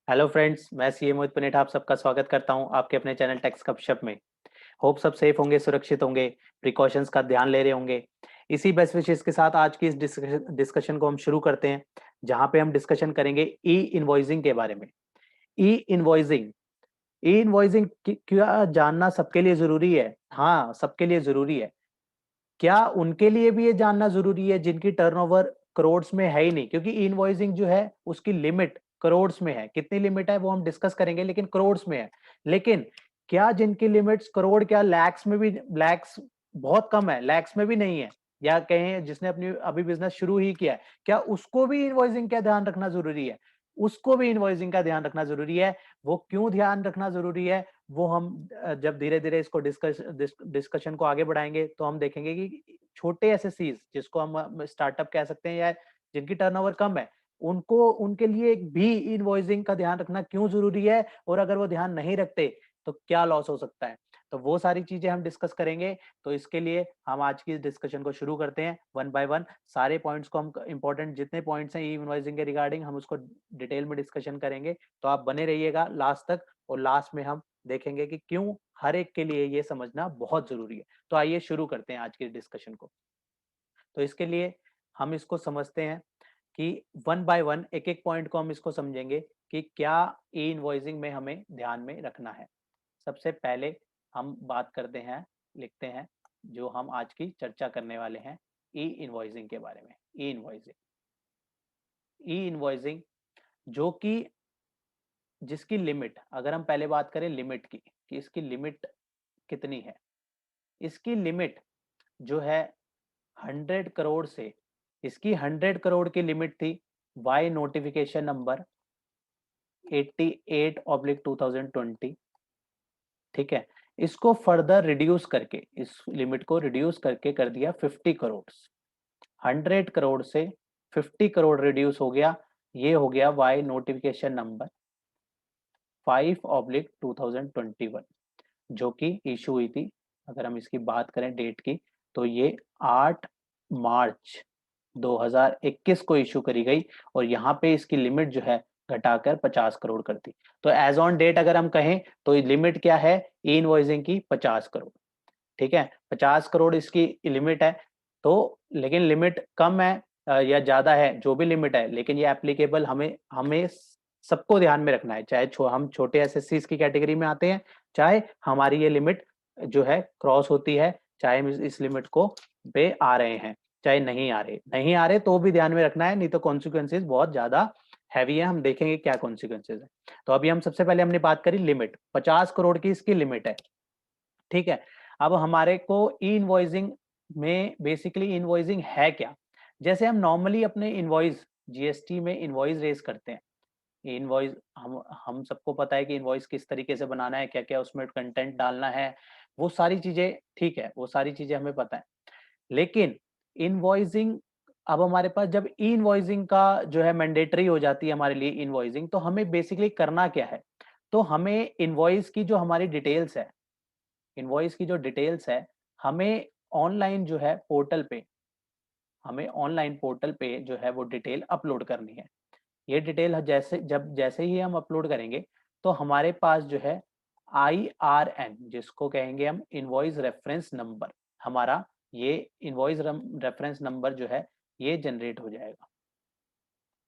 Hello friends, मैं CA मोहित पुनेठा आप सबका स्वागत करता हूं आपके अपने चैनल टेक्स गपशप में। होप सब सेफ होंगे, सुरक्षित होंगे, प्रिकॉशंस का ध्यान ले रहे होंगे। इसी बेस्ट विशेस के साथ आज की इस डिस्कशन को हम शुरू करते हैं, जहां पे हम डिस्कशन करेंगे ई इनवॉइसिंग के बारे में। ई इनवॉइसिंग ई इनवॉइसिंग क्या जानना सबके लिए जरूरी है? हाँ, सबके लिए जरूरी है। क्या उनके लिए भी ये जानना जरूरी है जिनकी टर्नओवर करोड़ में है ही नहीं? क्योंकि इनवॉइसिंग जो है उसकी लिमिट करोड़ में है। कितनी लिमिट है वो हम डिस्कस करेंगे, लेकिन करोड़ में है। लेकिन क्या जिनकी लिमिट्स करोड़, क्या लैक्स में भी, लैक्स बहुत कम है, लैक्स में भी नहीं है, या कहें जिसने अपनी अभी बिजनेस शुरू ही किया है, क्या उसको भी इनवॉइसिंग का ध्यान रखना जरूरी है? उसको भी इनवॉइसिंग का ध्यान रखना जरूरी है। वो क्यों ध्यान रखना जरूरी है वो हम जब धीरे धीरे इसको डिस्कशन को आगे बढ़ाएंगे तो हम देखेंगे कि छोटे एसएससीज, जिसको हम स्टार्टअप कह सकते हैं, या जिनकी टर्नओवर कम है, उनको, उनके लिए भी इनवॉइसिंग का ध्यान रखना क्यों जरूरी है, और अगर वो ध्यान नहीं रखते तो क्या लॉस हो सकता है। तो वो सारी चीजें हम डिस्कस करेंगे। तो इसके लिए हम आज की डिस्कशन को शुरू करते हैं वन बाय वन। सारे पॉइंट्स को हम, इंपॉर्टेंट जितने पॉइंट्स हैं ई इनवॉइसिंग के रिगार्डिंग, हम उसको डिटेल में डिस्कशन करेंगे। तो आप बने रहिएगा लास्ट तक, और लास्ट में हम देखेंगे कि क्यों हर एक के लिए ये समझना बहुत जरूरी है। तो आइए शुरू करते हैं आज के डिस्कशन को। तो इसके लिए हम इसको समझते हैं कि वन बाय वन एक एक पॉइंट को हम इसको समझेंगे कि क्या ई इनवॉइसिंग में हमें ध्यान में रखना है। सबसे पहले हम बात करते हैं, लिखते हैं जो हम आज की चर्चा करने वाले हैं ई इनवॉइसिंग के बारे में। ई इनवॉइसिंग, ई इनवॉइसिंग जो कि जिसकी लिमिट, अगर हम पहले बात करें लिमिट की, कि इसकी लिमिट कितनी है। इसकी लिमिट जो है 100 करोड़ से, इसकी 100 करोड़ की लिमिट थी। वाई नोटिफिकेशन नंबर 88/2020। ठीक है, इसको फर्दर रिड्यूस करके, इस लिमिट को रिड्यूस करके कर दिया 50 करोड़। 100 करोड़ से 50 करोड़ रिड्यूस हो गया। ये हो गया वाई नोटिफिकेशन नंबर 5/2021, जो कि इशू हुई थी। अगर हम इसकी बात करें डेट की, तो ये 8 मार्च 2021 को इशू करी गई, और यहाँ पे इसकी लिमिट जो है घटाकर 50 करोड़ कर दी। तो एज ऑन डेट अगर हम कहें तो लिमिट क्या है ई इनवॉइसिंग की? 50 करोड़। ठीक है, 50 करोड़ इसकी लिमिट है। तो लेकिन लिमिट कम है या ज्यादा है, जो भी लिमिट है, लेकिन ये एप्लीकेबल हमें हमें सबको ध्यान में रखना है। चाहे हम छोटे एसएससी की कैटेगरी में आते हैं, चाहे हमारी ये लिमिट जो है क्रॉस होती है, चाहे हम इस लिमिट को पे आ रहे हैं, चाहे नहीं आ रहे तो भी ध्यान में रखना है, नहीं तो कॉन्सिक्वेंसेज बहुत ज्यादा हैवी है। हम देखेंगे क्या कॉन्सिक्वेंसेज है। तो अभी हम सबसे पहले हमने बात करी लिमिट, 50 करोड़ की इसकी लिमिट है। ठीक है, अब हमारे को ई इनवॉइसिंग में बेसिकली इनवॉइसिंग है क्या? जैसे हम नॉर्मली अपने इनवॉइस, जीएसटी में इनवॉइस रेज करते हैं। इनवॉइस, हम सबको पता है कि इनवॉइस किस तरीके से बनाना है, क्या क्या उसमें कंटेंट डालना है, वो सारी चीजें ठीक है, वो सारी चीजें हमें पता है। लेकिन इनवॉइसिंग, अब हमारे पास जब ई इनवॉइसिंग का जो है मैंडेटरी हो जाती है हमारे लिए इनवॉइसिंग, तो हमें बेसिकली करना क्या है? तो हमें इनवॉइस की जो हमारी डिटेल्स है, इनवॉइस की जो डिटेल्स है, हमें ऑनलाइन जो है पोर्टल पे, हमें ऑनलाइन पोर्टल पे जो है वो डिटेल अपलोड करनी है। ये डिटेल जैसे ही हम अपलोड करेंगे, तो हमारे पास जो है IRN, जिसको कहेंगे हम इनवॉइस रेफरेंस नंबर, हमारा ये इनवॉइस रेफरेंस नंबर जो है ये जनरेट हो जाएगा।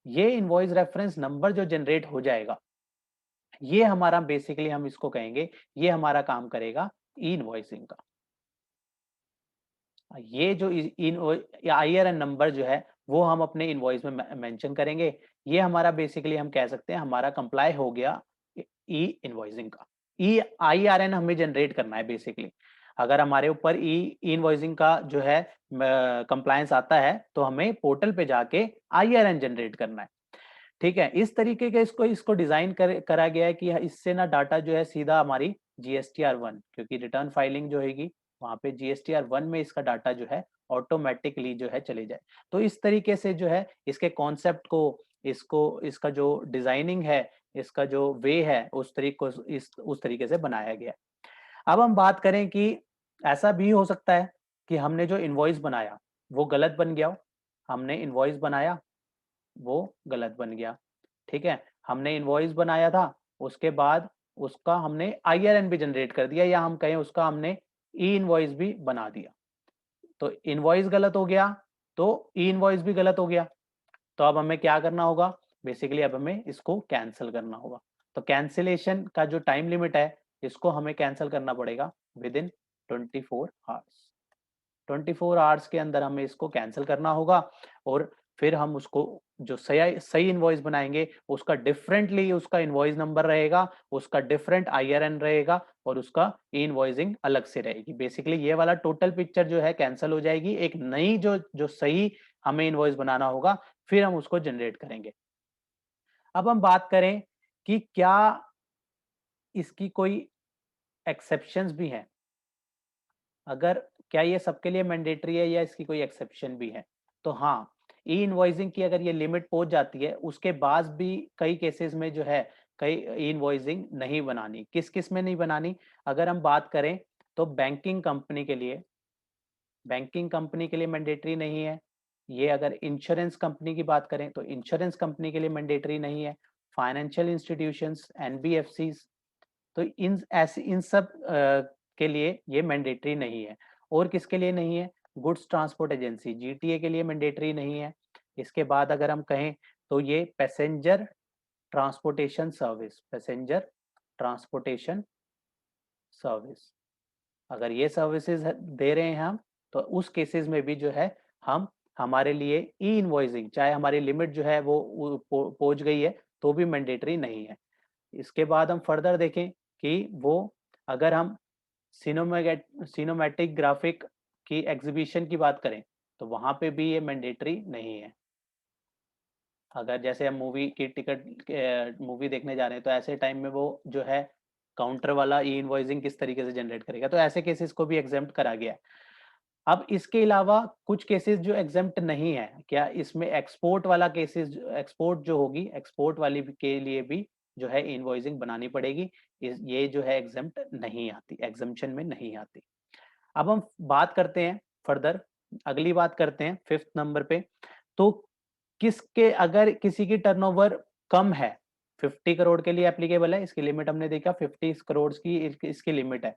ये इनवॉइस रेफरेंस नंबर जो जनरेट हो जाएगा, ये हमारा बेसिकली हम इसको कहेंगे, ये हमारा काम करेगा ई इनवॉइसिंग का। ये जो इन IRN नंबर जो है वो हम अपने इनवॉइस में मेंशन करेंगे। ये हमारा बेसिकली हम कह सकते हैं हमारा कंप्लाई हो गया ई इनवॉइसिंग का। ई IRN हमें जनरेट करना है बेसिकली। अगर हमारे ऊपर ई इनवॉइसिंग का जो है कंप्लायंस आता है, तो हमें पोर्टल पे जाके IRN जनरेट करना है। ठीक है, इस तरीके के इसको इसको डिजाइन करा गया है कि इससे ना डाटा जो है सीधा हमारी GSTR1, क्योंकि रिटर्न फाइलिंग जो होगी वहां पे GSTR1 में इसका डाटा जो है ऑटोमेटिकली जो है चले जाए। तो इस तरीके से जो है इसके कॉन्सेप्ट को, इसको, इसका जो डिजाइनिंग है, इसका जो वे है, उस तरीके को उस तरीके से बनाया गया। अब हम बात करें कि ऐसा भी हो सकता है कि हमने जो इनवॉइस बनाया वो गलत बन गया हो। हमने इनवॉइस बनाया, वो गलत बन गया। ठीक है, हमने इनवॉइस बनाया था, उसके बाद उसका हमने IRN भी जनरेट कर दिया, या हम कहें उसका हमने ई इनवॉइस भी बना दिया। तो इनवॉइस गलत हो गया तो ई इनवॉइस भी गलत हो गया। तो अब हमें क्या करना होगा, बेसिकली अब हमें इसको कैंसिल करना होगा। तो कैंसिलेशन का जो टाइम लिमिट है, इसको हमें कैंसिल करना पड़ेगा विद इन 24 आवर्स। 24 आवर्स के अंदर हमें इसको कैंसिल करना होगा, और फिर हम उसको जो सही सही इनवॉइस बनाएंगे उसका डिफरेंटली उसका इनवॉइस नंबर रहेगा, उसका डिफरेंट IRN रहेगा, और उसका इनवॉइसिंग अलग से रहेगी। बेसिकली ये वाला टोटल पिक्चर जो है कैंसिल हो जाएगी, एक नई जो जो सही हमें इनवॉइस बनाना होगा, फिर हम उसको जनरेट करेंगे। अब हम बात करें कि क्या इसकी कोई एक्सेप्शंस भी हैं, अगर क्या ये सबके लिए मैंडेटरी है या इसकी कोई एक्सेप्शन भी है। तो हाँ, ई इनवॉइसिंग की अगर ये लिमिट पहुंच जाती है, उसके बाद भी कई केसेस में जो है कई ई इनवॉइसिंग नहीं बनानी। किस किस में नहीं बनानी, अगर हम बात करें तो बैंकिंग कंपनी के लिए मैंडेटरी नहीं है ये। अगर इंश्योरेंस कंपनी की बात करें तो इंश्योरेंस कंपनी के लिए मैंडेटरी नहीं है। फाइनेंशियल इंस्टीट्यूशंस, NBFCs, तो इन सब के लिए ये मैंडेटरी नहीं है। और किसके लिए नहीं है, गुड्स ट्रांसपोर्ट एजेंसी GTA के लिए मैंडेटरी नहीं है। इसके बाद अगर हम कहें तो ये पैसेंजर ट्रांसपोर्टेशन सर्विस, अगर ये सर्विसेज दे रहे हैं हम, तो उस केसेस में भी जो है हम हमारे लिए ई इनवॉइसिंग, चाहे हमारी लिमिट जो है वो पहुंच गई है तो भी मैंडेटरी नहीं है। इसके बाद हम फर्दर देखें कि वो अगर हम सिनेमैटिक ग्राफिक की एग्जीबिशन की बात करें तो वहां पे भी ये मैंडेटरी नहीं है। अगर जैसे हम मूवी की टिकट मूवी देखने जा रहे हैं तो ऐसे टाइम में वो जो है काउंटर वाला ई इनवॉइसिंग किस तरीके से जनरेट करेगा, तो ऐसे केसेस को भी एग्जाम्प्ट करा गया है। अब इसके अलावा कुछ केसेस जो एग्जाम्प्ट नहीं है, क्या इसमें एक्सपोर्ट वाला केसेस, एक्सपोर्ट जो होगी एक्सपोर्ट वाली के लिए भी जो है इनवॉइसिंग बनानी पड़ेगी। ये जो है एग्जाम्प्ट नहीं आती, एग्जाम्पशन में नहीं आती। अब हम बात करते हैं फर्दर, अगली बात करते हैं 5th नंबर पे। तो किसके अगर किसी की टर्नओवर कम है, 50 करोड़ के लिए एप्लीकेबल है, इसकी लिमिट हमने देखा 50 करोड़ की इसकी लिमिट है।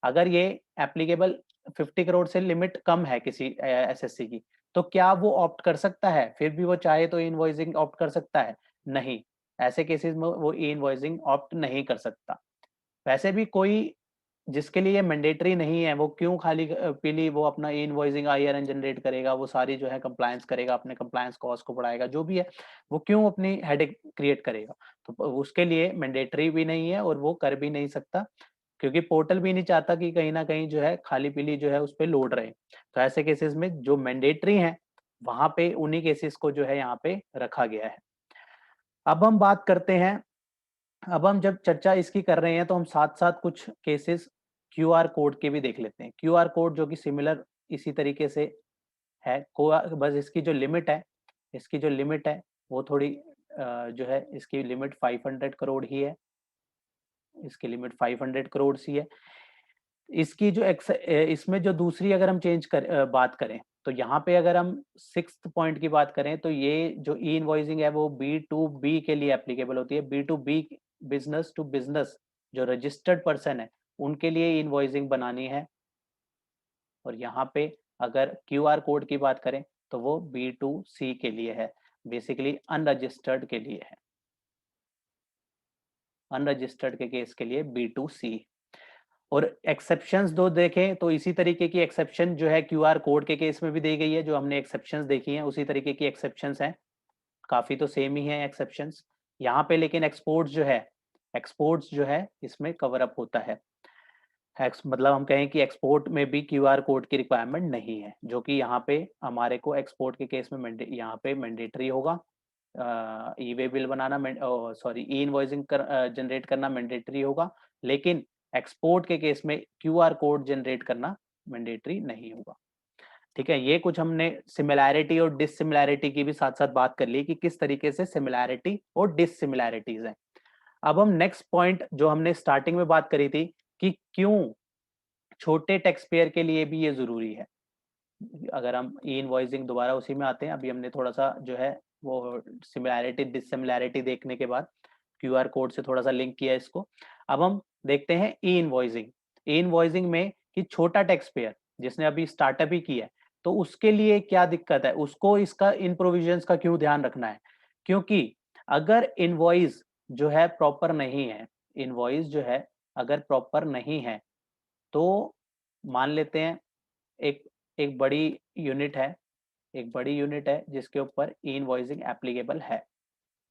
अगर ये एप्लीकेबल 50 करोड़ से लिमिट कम है किसी SSC की, तो क्या वो ऑप्ट कर सकता है, फिर भी वो चाहे तो इनवॉइसिंग ऑप्ट कर सकता है? नहीं, ऐसे केसेस में वो इनवॉइसिंग ऑप्ट नहीं कर सकता। वैसे भी कोई जिसके लिए मैंडेटरी नहीं है वो क्यों खाली पीली वो अपना इनवॉइसिंग IRN जनरेट करेगा, वो सारी जो है कंप्लायंस करेगा, अपने कंप्लायंस कॉस्ट को बढ़ाएगा, जो भी है वो क्यों अपनी हेडेक क्रिएट करेगा। तो उसके लिए मैंडेटरी भी नहीं है और वो कर भी नहीं सकता, क्योंकि पोर्टल भी नहीं चाहता कि कहीं ना कहीं जो है खाली पीली जो है उस पर लोड रहे। तो ऐसे केसेस में जो मैंडेटरी है वहां पे उन्हीं केसेस को जो है यहाँ पे रखा गया है। अब हम बात करते हैं, अब हम जब चर्चा इसकी कर रहे हैं तो हम साथ साथ कुछ केसेस QR कोड के भी देख लेते हैं। QR कोड जो कि सिमिलर इसी तरीके से है, को बस इसकी जो लिमिट है वो थोड़ी जो है इसकी लिमिट 500 करोड़ ही है, इसकी लिमिट 500 करोड़ सी है। इसकी जो इसमें जो दूसरी अगर हम बात करें तो यहाँ पे अगर हम 6th पॉइंट की बात करें तो ये जो ई इनवॉइसिंग है वो B2B के लिए एप्लीकेबल होती है। B2B, बिजनेस टू बिजनेस, जो रजिस्टर्ड पर्सन है उनके लिए इनवॉइसिंग बनानी है। और यहाँ पे अगर QR कोड की बात करें तो वो B2C के लिए है, बेसिकली अनरजिस्टर्ड के लिए है, अनरजिस्टर्ड के केस के लिए B2C। और एक्सेप्शंस दो देखें तो इसी तरीके की एक्सेप्शन जो है QR कोड के केस में भी दी गई है, जो हमने एक्सेप्शंस देखी हैं उसी तरीके की एक्सेप्शंस हैं, काफी तो सेम ही है एक्सेप्शंस यहाँ पे। लेकिन एक्सपोर्ट्स जो है इसमें कवर अप होता है। मतलब हम कहें कि एक्सपोर्ट में भी QR कोड की रिक्वायरमेंट नहीं है, जो कि यहाँ पे हमारे को एक्सपोर्ट के केस में यहाँ पे मैंडेटरी होगा। ई वे बिल बनाना, सॉरी ई इनवॉइसिंग जनरेट करना मैंडेटरी होगा, लेकिन एक्सपोर्ट के केस में QR कोड जनरेट करना मैंडेटरी नहीं होगा। ठीक है, ये कुछ हमने सिमिलैरिटी और डिससिमिलैरिटी की भी साथ साथ बात कर ली कि किस तरीके से सिमिलैरिटी और डिससिमिलैरिटीज हैं। अब हम नेक्स्ट पॉइंट जो हमने स्टार्टिंग में बात करी थी कि क्यों छोटे टैक्स पेयर के लिए भी ये जरूरी है। अगर हम ई इनवॉइसिंग दोबारा उसी में आते हैं, अभी हमने थोड़ा सा जो है वो सिमिलैरिटी डिससिमिलैरिटी देखने के बाद क्यूआर कोड से थोड़ा सा लिंक किया इसको। अब हम देखते हैं ई इनवॉइसिंग। ई इनवॉइसिंग में कि छोटा टैक्स पेयर जिसने अभी स्टार्टअप ही किया है, तो उसके लिए क्या दिक्कत है, उसको इसका इन प्रोविजंस का क्यों ध्यान रखना है? क्योंकि अगर इनवॉइस जो है प्रॉपर नहीं है, इनवॉइस जो है अगर प्रॉपर नहीं है, तो मान लेते हैं एक एक बड़ी यूनिट है, एक बड़ी यूनिट है जिसके ऊपर ई इनवॉइसिंग एप्लीकेबल है,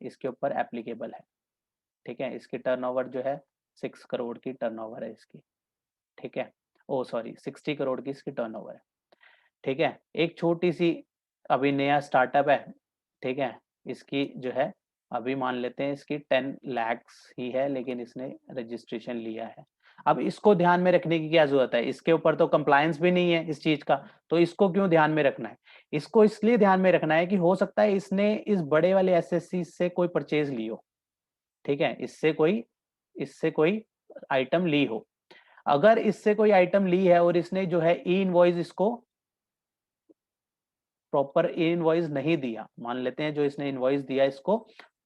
इसके ऊपर एप्लीकेबल है, ठीक है। इसकी टर्नओवर जो है 6 करोड़ की टर्नओवर है इसकी, ठीक है। ओ सॉरी 60 करोड़ की इसकी टर्नओवर है, ठीक है। एक छोटी सी अभी नया स्टार्टअप है, ठीक है। इसकी जो है अभी मान लेते हैं इसकी 10 लैक्स ही है, लेकिन इसने रजिस्ट्रेशन लिया है। अब इसको ध्यान में रखने की क्या जरूरत है, इसके ऊपर तो कंप्लायंस भी नहीं है इस चीज का, तो इसको क्यों ध्यान में रखना है? इसको इसलिए ध्यान में रखना है कि हो सकता है इसने इस बड़े वाले एसएससी से कोई परचेज ली हो, ठीक है, इससे कोई आइटम ली हो। अगर इससे कोई आइटम ली है और इसने जो है ई इनवॉइस इसको प्रॉपर ई इनवॉइस नहीं दिया, मान लेते हैं जो इसने इनवॉइस दिया इसको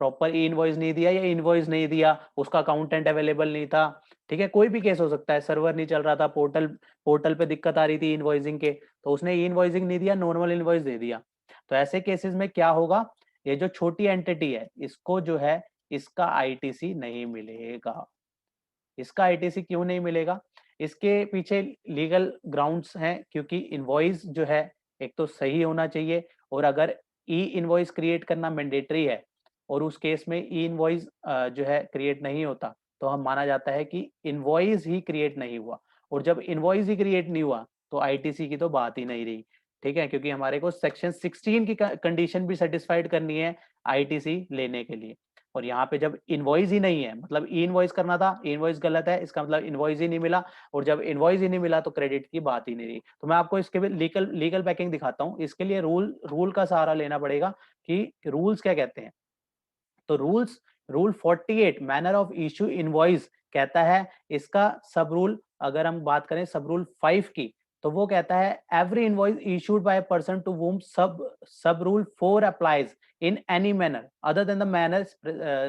प्रॉपर ई इनवॉइस नहीं दिया, या इनवॉइस नहीं दिया, उसका अकाउंटेंट अवेलेबल नहीं था, ठीक है, कोई भी केस हो सकता है, सर्वर नहीं चल रहा था, पोर्टल पे दिक्कत आ रही थी इनवॉइसिंग के, तो उसने ई इनवॉइसिंग नहीं दिया, नॉर्मल इनवॉइस दे दिया। तो ऐसे केसेस में क्या होगा, ये जो छोटी एंटिटी है इसको जो है इसका आईटीसी नहीं मिलेगा। इसका आईटीसी क्यों नहीं मिलेगा? इसके पीछे लीगल ग्राउंड्स हैं, क्योंकि इनवॉइस जो है एक तो सही होना चाहिए, और अगर ई इनवॉइस क्रिएट करना मैंडेटरी है और उस केस में ई इनवॉइस जो है क्रिएट नहीं होता, तो हम माना जाता है कि इनवॉइस ही क्रिएट नहीं हुआ, और जब इनवॉइस ही क्रिएट नहीं हुआ तो आईटीसी की तो बात ही नहीं रही, ठीक है, क्योंकि हमारे को सेक्शन 16 की कंडीशन भी सेटिस्फाइड करनी है आईटीसी लेने के लिए। और यहाँ पे जब इनवॉइस ही नहीं है, मतलब ई इनवॉइस करना था, इनवॉइस गलत है, इसका मतलब इनवॉइस ही नहीं मिला, और जब इनवॉइस ही नहीं मिला तो क्रेडिट की बात ही नहीं रही। तो मैं आपको इसके लीगल बैकिंग दिखाता हूँ, इसके लिए रूल का सहारा लेना पड़ेगा कि रूल्स क्या कहते हैं। तो rule 48 manner of issue invoice कहता है, इसका सब रूल अगर हम बात करें सब रूल 5 की, तो वो कहता है every invoice issued by person to whom sub rule 4 applies in any manner other than the manner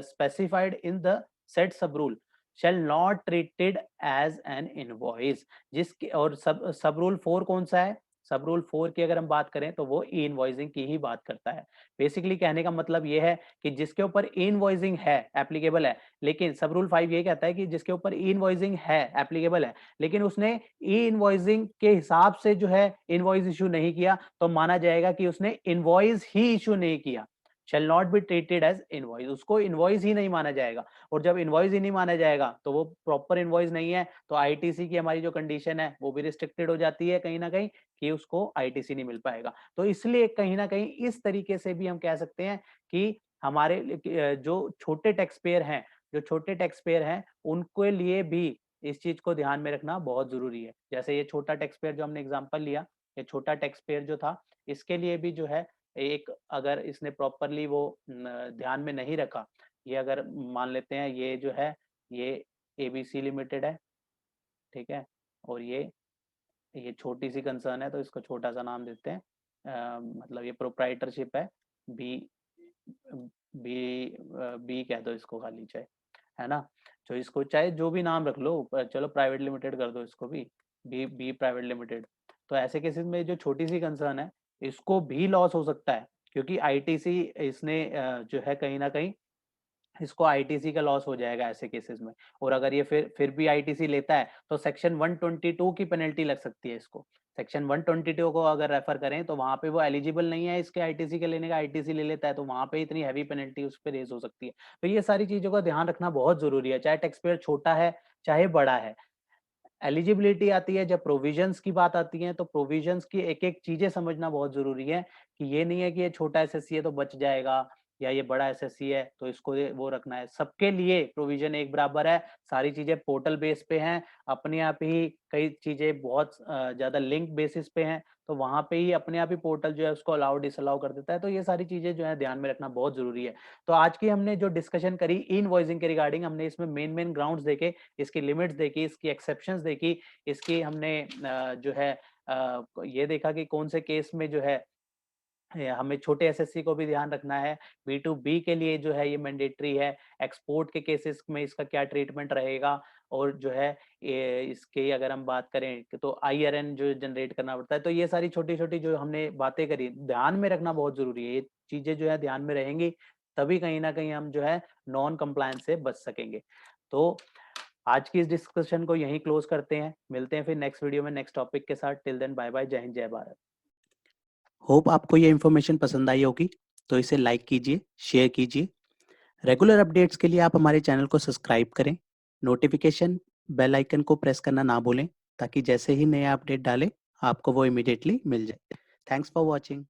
specified in the set sub rule shall not treated as an invoice। जिसके और सब रूल 4 कौन सा है? सब रूल 4 की अगर हम बात करें तो वो ई इनवॉइसिंग की ही बात करता है। बेसिकली कहने का मतलब ये है कि जिसके ऊपर ई इनवॉइसिंग है एप्लीकेबल है, लेकिन सब रूल 5 ये कहता है कि जिसके ऊपर ई इनवॉइसिंग है एप्लीकेबल है, लेकिन उसने ई इनवॉइसिंग के हिसाब से जो है इनवॉइस इशू नहीं किया, तो माना जाएगा कि उसने इनवॉइस ही इशू नहीं किया, shall not be treated as invoice, उसको इनवॉइस ही नहीं माना जाएगा। और जब इनवॉइस ही नहीं माना जाएगा तो वो प्रॉपर इनवॉइस नहीं है, तो आईटीसी की हमारी जो कंडीशन है वो भी रिस्ट्रिक्टेड हो जाती है कहीं ना कहीं, कि उसको आईटीसी नहीं मिल पाएगा। तो इसलिए कहीं ना कहीं इस तरीके से भी हम कह सकते हैं कि हमारे जो छोटे टैक्स पेयर हैं, उनके लिए भी इस चीज को ध्यान में रखना बहुत जरूरी है। जैसे ये छोटा टैक्स पेयर जो हमने एग्जांपल लिया, ये छोटा टैक्स पेयर जो था, इसके लिए भी जो है एक अगर इसने प्रॉपरली वो ध्यान में नहीं रखा, ये अगर मान लेते हैं ये जो है ये एबीसी लिमिटेड है, ठीक है, और ये छोटी सी कंसर्न है तो इसको छोटा सा नाम देते हैं, मतलब ये प्रोप्राइटरशिप है, बी बी बी कह दो इसको खाली, चाहे है ना, जो इसको चाहे जो भी नाम रख लो, चलो प्राइवेट लिमिटेड कर दो इसको भी, बी प्राइवेट लिमिटेड। तो ऐसे केसेस में जो छोटी सी कंसर्न है इसको भी लॉस हो सकता है, क्योंकि आईटीसी इसने जो है कहीं ना कहीं इसको आईटीसी का लॉस हो जाएगा ऐसे केसेस में। और अगर ये फिर भी आईटीसी लेता है तो सेक्शन 122 की पेनल्टी लग सकती है इसको। सेक्शन 122 को अगर रेफर करें तो वहां पे वो एलिजिबल नहीं है इसके आईटीसी के लेने का, आईटीसी ले लेता है तो वहां पे इतनी हैवी पेनल्टी उस पर रेज हो सकती है। तो ये सारी चीजों का ध्यान रखना बहुत जरूरी है, चाहे टैक्स पेयर छोटा है चाहे बड़ा है। एलिजिबिलिटी आती है जब प्रोविजंस की बात आती है, तो प्रोविजंस की एक एक चीजें समझना बहुत जरूरी है, कि ये नहीं है कि ये छोटा एसएससी है तो बच जाएगा, या ये बड़ा एसएससी है तो इसको वो रखना है। सबके लिए प्रोविजन एक बराबर है, सारी चीजें पोर्टल बेस पे हैं, अपने आप ही कई चीजें बहुत ज्यादा लिंक बेसिस पे हैं, तो वहां पे ही अपने आप ही पोर्टल जो है उसको अलाउ डिसअलाउ कर देता है। तो ये सारी चीजें जो है ध्यान में रखना बहुत जरूरी है। तो आज की हमने जो डिस्कशन करी इनवॉइसिंग के रिगार्डिंग, हमने इसमें मेन ग्राउंड्स देखे, इसकी लिमिट्स देखी, इसकी एक्सेप्शंस देखी, इसकी हमने जो है ये देखा कि कौन से केस में जो है हमें छोटे एसएससी को भी ध्यान रखना है, बी2बी के लिए जो है ये मैंडेटरी है, एक्सपोर्ट के केसेस में इसका क्या ट्रीटमेंट रहेगा, और जो है ये इसके अगर हम बात करें तो आईआरएन जो जनरेट करना पड़ता है। तो ये सारी छोटी-छोटी जो हमने बातें करी, ध्यान में रखना बहुत ज़रूरी है। ये चीज़ें जो है ध्यान में रहेंगी, तभी कहीं न कहीं हम जो है नॉन कंप्लायंस से बच सकेंगे। तो आज की इस डिस्कशन को यहीं क्लोज़ करते हैं। मिलते हैं फिर नेक्स्ट वीडियो में नेक्स्ट टॉपिक के साथ। टिल देन बाय बाय, जय हिंद, जय भारत। होप आपको ये इन्फॉर्मेशन पसंद आई होगी, तो इसे लाइक कीजिए, शेयर कीजिए। रेगुलर अपडेट्स के लिए आप हमारे चैनल को सब्सक्राइब करें। नोटिफिकेशन बेल आइकन को प्रेस करना ना भूलें, ताकि जैसे ही नया अपडेट डालें आपको वो इमीडिएटली मिल जाए। Thanks for watching.